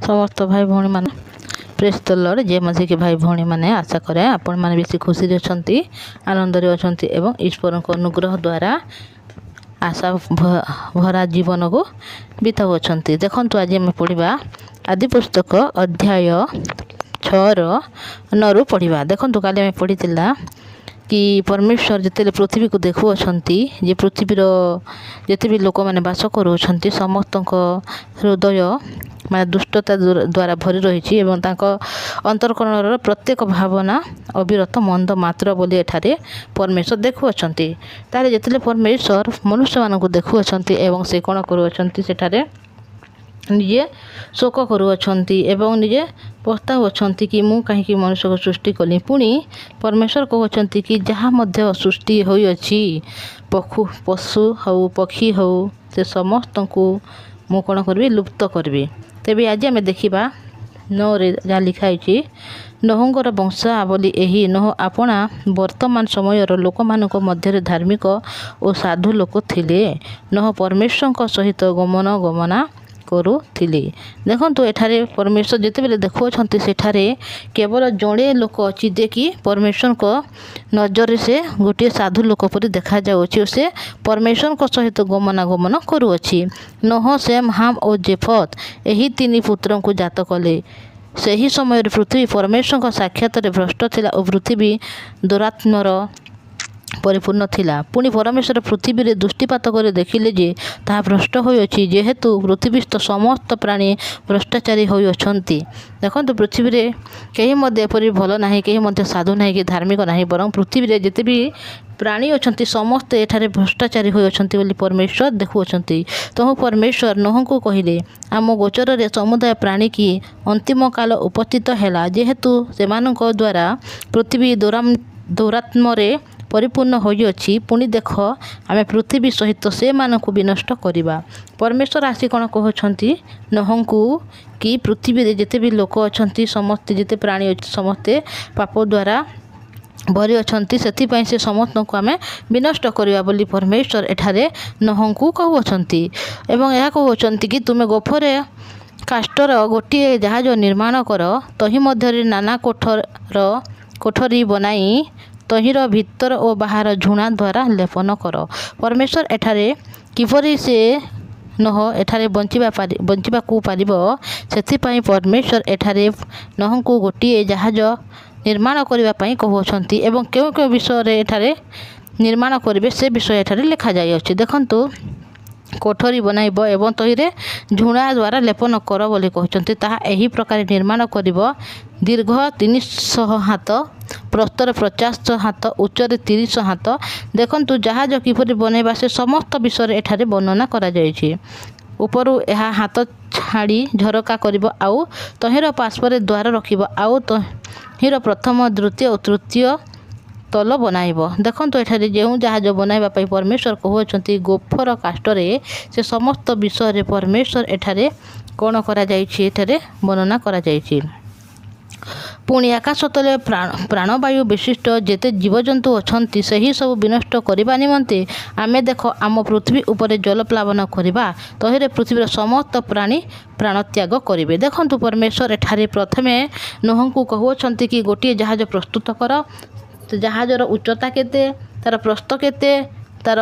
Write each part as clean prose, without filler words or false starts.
समस्त भाई भौणी मैंने प्रेस द लॉर्ड जे मसीह के भाई भौणी मैंने आशा करे आपण मैंने बेसी खुशी अच्छा आनंद अच्छा एवं ईश्वर को अनुग्रह द्वारा आशा भरा जीवन को बिताऊ अच्छा देखु आज आम पढ़ा आदि पुस्तक अध्याय 6 पढ़ा देखु काली आम पढ़ी कि परमेश्वर जिते पृथ्वी को देखु जे पृथ्वीर जिते भी लोक मैंने बास करूँ समस्त हृदय माने दुष्टता द्वारा भरी रही अंतरकरण प्रत्येक भावना अविरत मंद मात्र बोली एठारे परमेश्वर देखुअछन तारे जिते परमेश्वर मनुष्य मानक देखुअछन एवं से कौन करुँचे निजे शोक करुँच एवं निजे पस्ताउछंती कि मु कहीं मनुष्य को सृष्टि कली पुणी परमेश्वर कहते कि जहाँ मध्य सृष्टि होइअछि पशु हऊ पक्षी हऊ से समस्त को मु कौन करी लुप्त करी तेबे आज आम देखा 9 रे जहाँ लिखाई नोहंगर वंशावली यही नोह आपणा वर्तमान समयर लोक मानक मध्य धार्मिक और साधु लोक थिले नोह परमेश्वर सहित गमना करुथिले देखंतु एठारे परमेश्वर जिते बेले देखुअछंती सेठारे केवल जड़े लोक अच्छी जे कि परमेश्वर को नजर से गोटे साधु लोक परि देखा जाउछि से परमेश्वर को सहित गमनागमन करुअछि नोह सेम हाम और जेफत एही 3 पुत्र को जात कले सही समय पृथ्वी परमेश्वर को साक्षात भ्रष्ट थिला और पृथ्वी दुरात्मर परिपूर्ण थिला पुणी परमेश्वर पृथ्वी रे दृष्टिपात कर देखिले जे ताहा भ्रष्ट होइअछि जेहेतु पृथ्वीस्थ समस्त प्राणी भ्रष्टाचारी होइअछंती देखंतु पृथ्वी रे केही मध्ये एपरि भल नाही केही मध्ये साधु नाही कि धार्मिक नाही बरं पृथ्वी रे जेते भी प्राणी अछंती समस्त एठारे भ्रष्टाचारी होइअछंती बोली परमेश्वर देखुअछंती तहु परमेश्वर नोह को कहिले आम गोचर रे समुदाय प्राणी की अंतिम काल उपस्थित हैला जेहेतु सेमानक द्वारा पृथ्वी दुरात्म रे परिपूर्ण होइअछि पुणी देख आमे पृथ्वी सहित से मानक विनष्ट करिबा परमेश्वर आसी कौन कहउछंती नोहंकु कि पृथ्वी रे जेते भी लोक अछंती समस्त जेते प्राणी समस्ते पाप द्वारा भरी अछंती सेथिपई से समस्त को आमे विनष्ट करिबा बोली परमेश्वर एठारे नोहंकु कहउछंती एवं यह कहउछंती कि तुमे गोफरे काष्टर गोटे जहाज निर्माण कर तही मध्य नाना कोठरी बनाई तहिर भीतर और बाहर झुणा द्वारा लेपन कर परमेश्वर एठारे किपरि से नोह एठारे बंचिबा को पारिबो सेथिपई परमेश्वर एठारे नोह को गोटे जहाज निर्माण करिबा पई कहउछंती एवं केउ विषय रे एठारे निर्माण करिवे से विषय एठारे लिखा जाय अछि देखंतु कोठरी बनाइब एवं तहिरे झुणा द्वारा लेपन कर बोली कहउछंती ताहा एही प्रकार निर्माण करिबो दीर्घ 300 हाथ प्रस्तर 50 हाथ उच्चरे 30 हाथ देखंतु जहाज किपरि बनैबा से समस्त विषय एठारे वर्णना करा जायछि उपरु एहा हाथ छाड़ी झरका करिबो आउ तहिर पार्श्वर द्वार रखिबो आउ तहिर प्रथम द्वितीय और तृतीय तल बनाइब देखंतु एठारे जेउ जहाज बनाइबा पई परमेश्वर कहउछंती गोफर काष्टरे से समस्त विषय रे परमेश्वर एठारे कोन करा जायछि एठारे वर्णना करा जायछि पुणी आकाश तले प्राणवायु विशिष्ट जेते जीवजंतु अछंती सही सब विनष्ट करबा निमंते आमे देख आम पृथ्वी उपरे जल प्लावन करबा तहिरे पृथ्वीर समस्त प्राणी प्राणत्याग करिवे देखंतु परमेश्वर एठारे प्रथमे नोह को कहउछंती कि गोटे जहाज प्रस्तुत कर जहाजर उच्चता केते तार प्रस्थ केते तार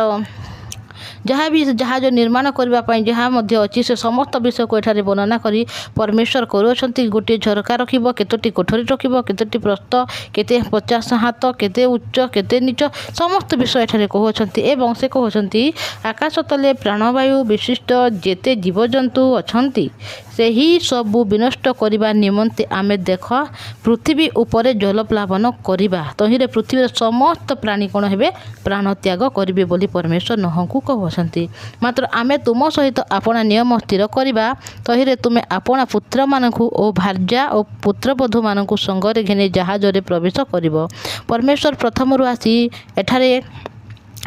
जहाँ भी जहाज निर्माण करने जहाँ मध्य अच्छी से समस्त विषय को एठारे वर्णना करी परमेश्वर करुँच गोटे झरका रखिब केतोटी कोठरी रखिब केतोटी प्रस्थ केते 50 हाथ केते उच्च केते नीच समस्त विषय एठारे कहउछंती एवं से कहउछंती आकाश तले प्राणवायु विशिष्ट जेते जीवजंतु अछंती सही सबु विनष्ट करिबा निमंते आमे देख पृथ्वी उपरे जल प्लावन करिबा तहिरे पृथ्वीर समस्त प्राणी कोन हेबे प्राण त्याग करिवे बोली परमेश्वर नोहंकु कहउछंती मात्र आमे तुम सहित आपणा नियम स्थिर करिबा तहिरे तुमे आपणा पुत्र मानकु ओ भार्या और पुत्रवधू मानकु संगरे घेने जहाजरे प्रवेश करिवो परमेश्वर प्रथमरु आसी एठारे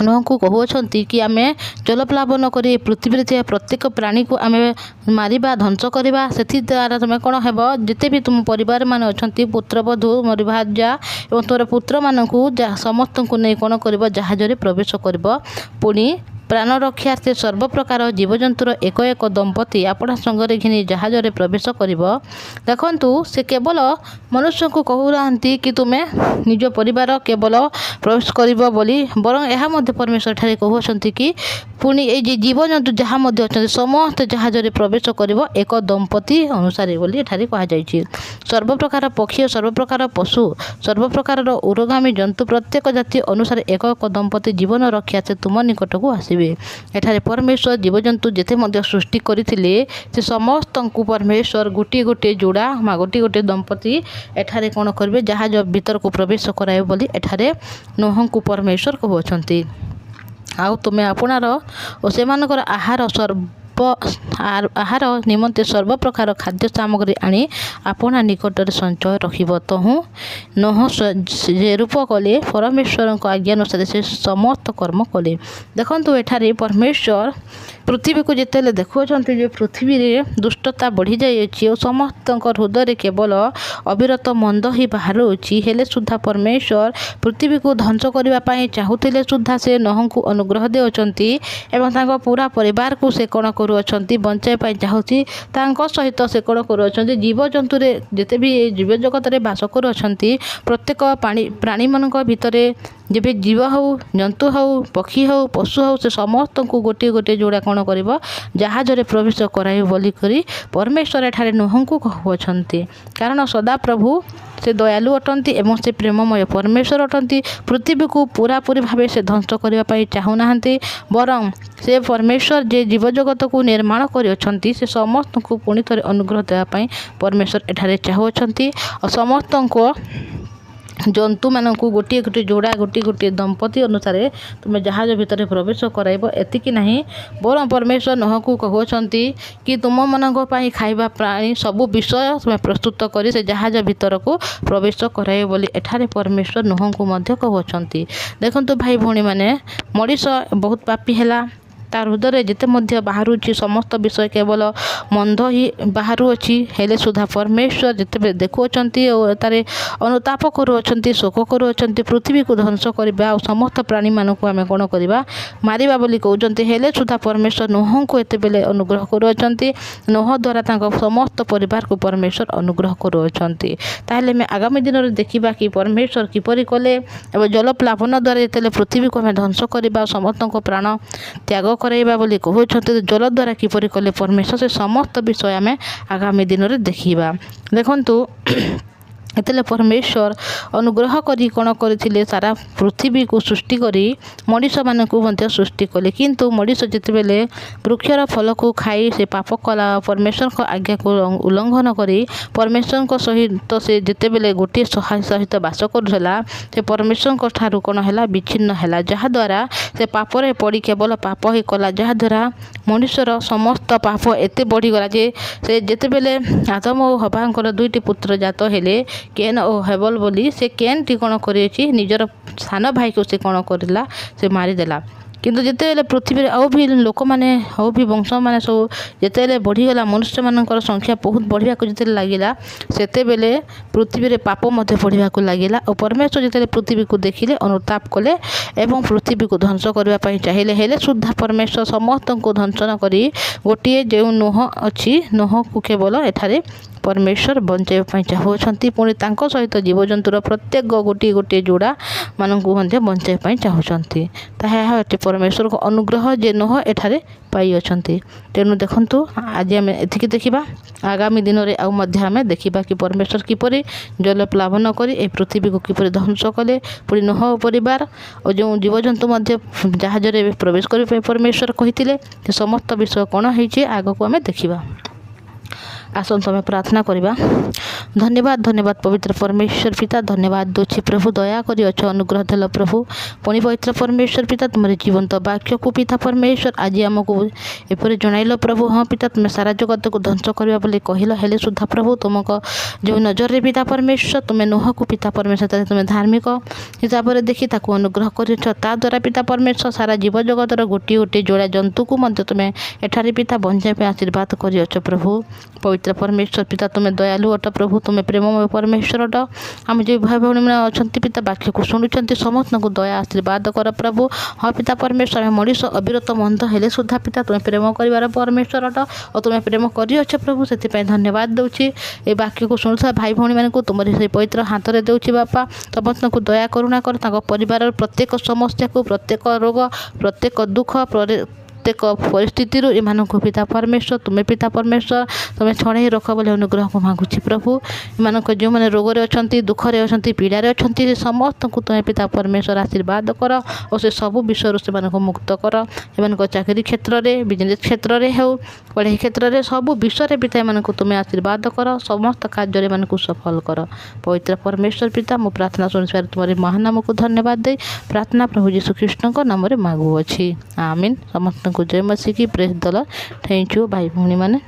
नोह को कहउछंती कि आमे जल प्लावन करी पृथ्वी रे प्रत्येक प्राणी को आमे मारिबा ध्वंस करिबा सेथि द्वारा तुम कोन हेबो जेते भी तुम परिवार मान अछंती पुत्रवधू मोर भार्या एवं तोर पुत्र मानकु समस्त को नै कोन करिवो जहाज रे प्रवेश करिवो पुणी ପ୍ରାଣ ରକ୍ଷାର୍ଥେ ସର୍ବପ୍ରକାର ଜୀବଜନ୍ତୁର ଏକ ଏକ ଦମ୍ପତି ଆପଣା ସଙ୍ଗରେ ଘିନି ଜାହାଜରେ ପ୍ରବେଶ କରିବ। ଦେଖନ୍ତୁ ସେ କେବଳ ମନୁଷ୍ୟଙ୍କୁ କହୁନାହାନ୍ତି କି ତୁମେ ନିଜ ପରିବାର କେବଳ ପ୍ରବେଶ କରିବ ବୋଲି, ବରଂ ଏହା ମଧ୍ୟ ପରମେଶ୍ୱର ଏଠାରେ କହୁଅଛନ୍ତି କି ପୁଣି ଏଇ ଯେ ଜୀବଜନ୍ତୁ ଯାହା ମଧ୍ୟ ଅଛନ୍ତି ସମସ୍ତେ ଜାହାଜରେ ପ୍ରବେଶ କରିବ ଏକ ଦମ୍ପତି ଅନୁସାରେ ବୋଲି ଏଠାରେ କୁହାଯାଇଛି। ସର୍ବପ୍ରକାର ପକ୍ଷୀ ଓ ସର୍ବପ୍ରକାର ପଶୁ ସର୍ବପ୍ରକାରର ଉରଗାମୀ ଜନ୍ତୁ ପ୍ରତ୍ୟେକ ଜାତି ଅନୁସାରେ ଏକ ଏକ ଦମ୍ପତି ଜୀବନ ରକ୍ଷା ସେ ତୁମ ନିକଟକୁ ଆସିବେ। ଏଠାରେ ପରମେଶ୍ୱର ଜୀବଜନ୍ତୁ ଯେତେ ମଧ୍ୟ ସୃଷ୍ଟି କରିଥିଲେ ସେ ସମସ୍ତଙ୍କୁ ପରମେଶ୍ୱର ଗୋଟିଏ ଗୋଟିଏ ଯୋଡ଼ା ଗୋଟିଏ ଗୋଟିଏ ଦମ୍ପତି ଏଠାରେ କ'ଣ କରିବେ ଜାହାଜ ଭିତରକୁ ପ୍ରବେଶ କରାଇବେ ବୋଲି ଏଠାରେ ନୋହଙ୍କୁ ପରମେଶ୍ୱର କହୁଅଛନ୍ତି। ଆଉ ତୁମେ ଆପଣାର ଓ ସେମାନଙ୍କର ଆହାର ନିମନ୍ତେ ସର୍ବପ୍ରକାର ଖାଦ୍ୟ ସାମଗ୍ରୀ ଆଣି ଆପଣା ନିକଟରେ ସଞ୍ଚୟ ରଖିବ। ତହୁଁ ନୋହ ଯେରୂପ କଲେ ପରମେଶ୍ୱରଙ୍କ ଆଜ୍ଞା ଅନୁସାରେ ସେ ସମସ୍ତ କର୍ମ କଲେ। ଦେଖନ୍ତୁ ଏଠାରେ ପରମେଶ୍ୱର ପୃଥିବୀକୁ ଯେତେବେଳେ ଦେଖୁଅଛନ୍ତି ଯେ ପୃଥିବୀରେ ଦୁଷ୍ଟତା ବଢ଼ିଯାଇଅଛି ଓ ସମସ୍ତଙ୍କ ହୃଦୟରେ କେବଳ ଅବିରତ ମନ୍ଦ ହିଁ ବାହାରୁଅଛି, ହେଲେ ସୁଦ୍ଧା ପରମେଶ୍ୱର ପୃଥିବୀକୁ ଧ୍ୱଂସ କରିବା ପାଇଁ ଚାହୁଁଥିଲେ ସୁଦ୍ଧା ସେ ନୋହଙ୍କୁ ଅନୁଗ୍ରହ ଦେଉଛନ୍ତି ଏବଂ ତାଙ୍କ ପୁରା ପରିବାରକୁ ସେ କ'ଣ କରୁଅଛନ୍ତି ବଞ୍ଚାଇବା ପାଇଁ ଚାହୁଁଛି। ତାଙ୍କ ସହିତ ସେ କ'ଣ କରୁଅଛନ୍ତି ଜୀବଜନ୍ତୁରେ ଯେତେ ବି ଏ ଜୀବଜଗତରେ ବାସ କରୁଅଛନ୍ତି ପ୍ରତ୍ୟେକ ପ୍ରାଣୀମାନଙ୍କ ଭିତରେ ଯେବେ ଜୀବ ହେଉ ଜନ୍ତୁ ହେଉ ପକ୍ଷୀ ହେଉ ପଶୁ ହେଉ ସେ ସମସ୍ତଙ୍କୁ ଗୋଟିଏ ଗୋଟିଏ ଯୋଡ଼ା କ'ଣ କରିବ ଜାହାଜରେ ପ୍ରବେଶ କରାଇବ ବୋଲି କରି ପରମେଶ୍ୱର ଏଠାରେ ନୋହଙ୍କୁ କହୁଅଛନ୍ତି। କାରଣ ସଦାପ୍ରଭୁ ସେ ଦୟାଳୁ ଅଟନ୍ତି ଏବଂ ସେ ପ୍ରେମମୟ ପରମେଶ୍ୱର ଅଟନ୍ତି। ପୃଥିବୀକୁ ପୁରାପୁରି ଭାବେ ସେ ଧ୍ୱଂସ କରିବା ପାଇଁ ଚାହୁଁନାହାନ୍ତି, ବରଂ ସେ ପରମେଶ୍ୱର ଯେ ଜୀବଜଗତକୁ ନିର୍ମାଣ କରିଅଛନ୍ତି ସେ ସମସ୍ତଙ୍କୁ ପୁଣି ଥରେ ଅନୁଗ୍ରହ ଦେବା ପାଇଁ ପରମେଶ୍ୱର ଏଠାରେ ଚାହୁଁଅଛନ୍ତି। ଆଉ ସମସ୍ତଙ୍କ ଜନ୍ତୁମାନଙ୍କୁ ଗୋଟିଏ ଗୋଟିଏ ଯୋଡ଼ା ଗୋଟିଏ ଗୋଟିଏ ଦମ୍ପତି ଅନୁସାରେ ତୁମେ ଜାହାଜ ଭିତରେ ପ୍ରବେଶ କରାଇବ। ଏତିକି ନାହିଁ, ବରଂ ପରମେଶ୍ୱର ନୋହକୁ କହୁଅଛନ୍ତି କି ତୁମମାନଙ୍କ ପାଇଁ ଖାଇବା ପ୍ରାଣୀ ସବୁ ବିଷୟ ତୁମେ ପ୍ରସ୍ତୁତ କରି ସେ ଜାହାଜ ଭିତରକୁ ପ୍ରବେଶ କରାଇବ ବୋଲି ଏଠାରେ ପରମେଶ୍ୱର ନୋହଙ୍କୁ ମଧ୍ୟ କହୁଅଛନ୍ତି। ଦେଖନ୍ତୁ ଭାଇ ଭଉଣୀମାନେ, ମଣିଷ ବହୁତ ପାପୀ ହେଲା। ତା ହୃଦୟରେ ଯେତେ ମଧ୍ୟ ବାହାରୁଛି ସମସ୍ତ ବିଷୟ କେବଳ ମନ୍ଦ ହିଁ ବାହାରୁଅଛି, ହେଲେ ସୁଦ୍ଧା ପରମେଶ୍ୱର ଯେତେବେଳେ ଦେଖୁଅଛନ୍ତି ଓ ତାରେ ଅନୁତାପ କରୁଅଛନ୍ତି ଶୋକ କରୁଅଛନ୍ତି ପୃଥିବୀକୁ ଧ୍ୱଂସ କରିବା ଆଉ ସମସ୍ତ ପ୍ରାଣୀମାନଙ୍କୁ ଆମେ କ'ଣ କରିବା ମାରିବା ବୋଲି କହୁଛନ୍ତି, ହେଲେ ସୁଦ୍ଧା ପରମେଶ୍ୱର ନୋହଙ୍କୁ ଏତେବେଳେ ଅନୁଗ୍ରହ କରୁଅଛନ୍ତି। ନୋହ ଦ୍ୱାରା ତାଙ୍କ ସମସ୍ତ ପରିବାରକୁ ପରମେଶ୍ୱର ଅନୁଗ୍ରହ କରୁଅଛନ୍ତି। ତାହେଲେ ଆମେ ଆଗାମୀ ଦିନରେ ଦେଖିବା କି ପରମେଶ୍ୱର କିପରି କଲେ ଏବଂ ଜଳପ୍ଲାବନ ଦ୍ୱାରା ଯେତେବେଳେ ପୃଥିବୀକୁ ଆମେ ଧ୍ୱଂସ କରିବା ସମସ୍ତଙ୍କ ପ୍ରାଣ ତ୍ୟାଗ କରାଇବା ବୋଲି କହୁଛନ୍ତି, ଜଳ ଦ୍ୱାରା କିପରି କଲେ ପରମେଶ୍ୱର ସେ ସମସ୍ତ ବିଷୟ ଆମେ ଆଗାମୀ ଦିନରେ ଦେଖିବା। ଦେଖନ୍ତୁ ଯେତେବେଳେ ପରମେଶ୍ୱର ଅନୁଗ୍ରହ କରି କ'ଣ କରିଥିଲେ ସାରା ପୃଥିବୀକୁ ସୃଷ୍ଟି କରି ମଣିଷମାନଙ୍କୁ ମଧ୍ୟ ସୃଷ୍ଟି କଲେ, କିନ୍ତୁ ମଣିଷ ଯେତେବେଳେ ବୃକ୍ଷର ଫଳକୁ ଖାଇ ସେ ପାପ କଲା ପରମେଶ୍ୱରଙ୍କ ଆଜ୍ଞାକୁ ଉଲ୍ଲଙ୍ଘନ କରି ପରମେଶ୍ୱରଙ୍କ ସହିତ ସେ ଯେତେବେଳେ ଗୋଟିଏ ସହିତ ବାସ କରୁଥିଲା ସେ ପରମେଶ୍ୱରଙ୍କ ଠାରୁ କ'ଣ ହେଲା ବିଚ୍ଛିନ୍ନ ହେଲା, ଯାହାଦ୍ୱାରା ସେ ପାପରେ ପଡ଼ି କେବଳ ପାପ ହିଁ କଲା, ଯାହାଦ୍ୱାରା ମଣିଷର ସମସ୍ତ ପାପ ଏତେ ବଢ଼ିଗଲା ଯେ ସେ ଯେତେବେଳେ ଆଦମ ଓ ହବାଙ୍କର ଦୁଇଟି ପୁତ୍ର ଜାତ ହେଲେ କେନ୍ ଓ ହେବଲ ବୋଲି, ସେ କେନ୍ଟି କ'ଣ କରିଅଛି ନିଜର ସାନ ଭାଇକୁ ସେ କ'ଣ କରିଲା ସେ ମାରିଦେଲା। କିନ୍ତୁ ଯେତେବେଳେ ପୃଥିବୀରେ ଆଉ ବି ଲୋକମାନେ ଆଉ ବି ବଂଶମାନେ ସବୁ ଯେତେବେଳେ ବଢ଼ିଗଲା ମନୁଷ୍ୟମାନଙ୍କର ସଂଖ୍ୟା ବହୁତ ବଢ଼ିବାକୁ ଯେତେବେଳେ ଲାଗିଲା ସେତେବେଳେ ପୃଥିବୀରେ ପାପ ମଧ୍ୟ ବଢ଼ିବାକୁ ଲାଗିଲା ଓ ପରମେଶ୍ୱର ଯେତେବେଳେ ପୃଥିବୀକୁ ଦେଖିଲେ ଅନୁତାପ କଲେ ଏବଂ ପୃଥିବୀକୁ ଧ୍ୱଂସ କରିବା ପାଇଁ ଚାହିଁଲେ, ହେଲେ ସୁଦ୍ଧା ପରମେଶ୍ୱର ସମସ୍ତଙ୍କୁ ଧ୍ୱଂସ କରି ଗୋଟିଏ ଯେଉଁ ନୋହ ଅଛି ନୋହକୁ କେବଳ ଏଠାରେ ପରମେଶ୍ୱର ବଞ୍ଚାଇବା ପାଇଁ ଚାହୁଁଅଛନ୍ତି। ପୁଣି ତାଙ୍କ ସହିତ ଜୀବଜନ୍ତୁର ପ୍ରତ୍ୟେକ ଗୋଟିଏ ଗୋଟିଏ ଯୋଡ଼ା ମାନଙ୍କୁ ମଧ୍ୟ ବଞ୍ଚାଇବା ପାଇଁ ଚାହୁଁଛନ୍ତି। ତାହା ଏହା ଅଟେ ପରମେଶ୍ୱରଙ୍କ ଅନୁଗ୍ରହ ଯେ ନୋହ ଏଠାରେ ପାଇଅଛନ୍ତି। ତେଣୁ ଦେଖନ୍ତୁ ଆଜି ଆମେ ଏତିକି ଦେଖିବା, ଆଗାମୀ ଦିନରେ ଆଉ ମଧ୍ୟ ଆମେ ଦେଖିବା କି ପରମେଶ୍ୱର କିପରି ଜଳପ୍ଲାବନ କରି ଏହି ପୃଥିବୀକୁ କିପରି ଧ୍ୱଂସ କଲେ। ପୁଣି ନୋହ ପରିବାର ଓ ଯେଉଁ ଜୀବଜନ୍ତୁ ମଧ୍ୟ ଜାହାଜରେ ପ୍ରବେଶ କରିବା ପାଇଁ ପରମେଶ୍ୱର କହିଥିଲେ ସେ ସମସ୍ତ ବିଷୟ କ'ଣ ହେଇଛି ଆଗକୁ ଆମେ ଦେଖିବା। ଆସନ୍ତୁ ଆମେ ପ୍ରାର୍ଥନା କରିବା। ଧନ୍ୟବାଦ ଧନ୍ୟବାଦ ପବିତ୍ର ପରମେଶ୍ୱର ପିତା, ଧନ୍ୟବାଦ ଦେଉଛି ପ୍ରଭୁ, ଦୟାକରି ଅଛ ଅନୁଗ୍ରହ ଦେଲ ପ୍ରଭୁ। ପୁଣି ପବିତ୍ର ପରମେଶ୍ୱର ପିତା ତୁମର ଜୀବନ୍ତ ବାକ୍ୟକୁ ପିତା ପରମେଶ୍ୱର ଆଜି ଆମକୁ ଏପରି ଜଣାଇଲ ପ୍ରଭୁ। ହଁ ପିତା ତୁମେ ସାରା ଜଗତକୁ ଧ୍ୱଂସ କରିବା ବୋଲି କହିଲ, ହେଲେ ସୁଦ୍ଧା ପ୍ରଭୁ ତୁମକ ଯେଉଁ ନଜରରେ ପିତା ପରମେଶ୍ୱର ତୁମେ ନୋହକୁ ପିତା ପରମେଶ୍ୱର ତୁମେ ଧାର୍ମିକ ହିସାବରେ ଦେଖି ତାକୁ ଅନୁଗ୍ରହ କରିଛ, ତାଦ୍ୱାରା ପିତା ପରମେଶ୍ୱର ସାରା ଜୀବଜଗତର ଗୋଟିଏ ଗୋଟିଏ ଯୋଡ଼ା ଜନ୍ତୁକୁ ମଧ୍ୟ ତୁମେ ଏଠାରେ ପିତା ବଞ୍ଚାଇବା ପାଇଁ ଆଶୀର୍ବାଦ କରିଅଛ ପ୍ରଭୁ। ପବିତ୍ର ପରମେଶ୍ୱର ପିତା ତୁମେ ଦୟାଳୁ ଅଟ ପ୍ରଭୁ, ତୁମେ ପ୍ରେମମୟ परमेश्वर अट आम जो भाई भौणी मैंने अच्छा पिता वाक्य को शुणुंट समस्त को दया आशीर्वाद कर प्रभु। हाँ पिता परमेश्वर आम मनीष अविरत मंद हेले सुधा पिता तुम्हें प्रेम कर परमेश्वर अट और तुम्हें प्रेम कर प्रभु से धन्यवाद दूची। ये वाक्य को शुणुवा भाई भौणी मैंने तुम से पवित्र हाथ में दूची बापा समस्त को दया करुणा कर परिवार प्रत्येक समस्या को प्रत्येक रोग प्रत्येक दुख प्रत्येक परिस्थिति एम पिता परमेश्वर तुम्हें पिता परमेश्वर तुम्हें छड़े रख बोले अनुग्रह को मांगुची प्रभु। एम जो मैंने रोग अच्छा दुखरे अच्छा पीड़ार अच्छा समस्त को तुम्हें पिता परमेश्वर आशीर्वाद कर और से सब विषय से मुक्त कर। एम चाकरी क्षेत्र में बिजनेस क्षेत्र में हो पढ़ाई क्षेत्र में सब विषय पिता एम तुम्हें आशीर्वाद कर समस्त कार्य मान सफल कर। पवित्र परमेश्वर पिता मो प्रार्थना शुणी तुम्हारे महानाम को धन्यवाद दे प्रार्थना प्रभु यीशु कृष्ण नाम मांगुअछि आमीन। समस्त को जय मसीह की प्रेस दल थैंक यू भाई भौणी मैंने।